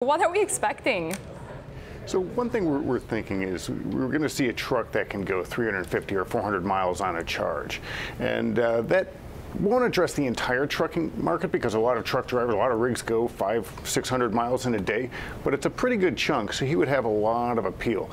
What are we expecting? So one thing we're thinking is we're going to see a truck that can go 350 or 400 miles on a charge. And that won't address the entire trucking market because a lot of truck drivers, a lot of rigs go 500-600 miles in a day, but it's a pretty good chunk, so he would have a lot of appeal.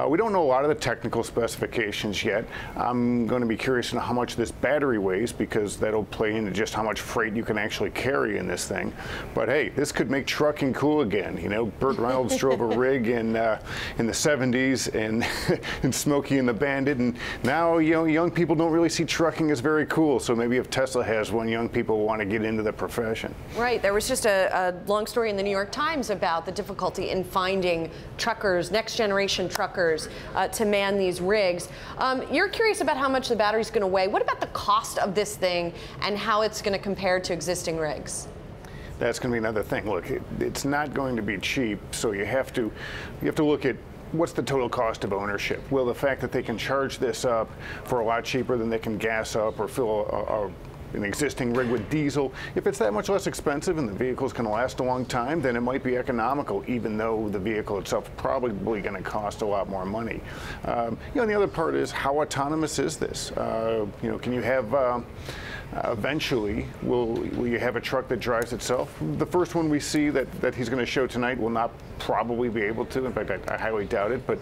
We don't know a lot of the technical specifications yet. I'm going to be curious to know how much this battery weighs because that'll play into just how much freight you can actually carry in this thing. But hey, this could make trucking cool again. You know, Burt Reynolds drove a rig in the 70s and Smokey and the Bandit, and now young people don't really see trucking as very cool. So maybe if Tesla has one, young people want to get into the profession. Right. There was just a long story in the New York Times about the difficulty in finding truckers, next generation truckers, to man these rigs. You're curious about how much the battery's going to weigh. What about the cost of this thing and how it's going to compare to existing rigs? That's going to be another thing. Look, it's not going to be cheap, so you have to look at what's the total cost of ownership. Well, the fact that they can charge this up for a lot cheaper than they can gas up or fill an existing rig with diesel, if it's that much less expensive and the vehicle's going to last a long time, then it might be economical, even though the vehicle itself is probably going to cost a lot more money. And the other part is, how autonomous is this? Can you have eventually, will you have a truck that drives itself? The first one we see that he's going to show tonight will not probably be able to. In fact, I highly doubt it, but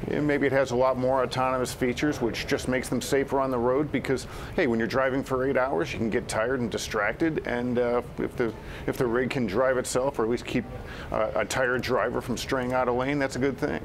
maybe it has a lot more autonomous features, which just makes them safer on the road because, hey, when you're driving for 8 hours, you can get tired and distracted, and if the rig can drive itself or at least keep a tired driver from straying out of lane, that's a good thing.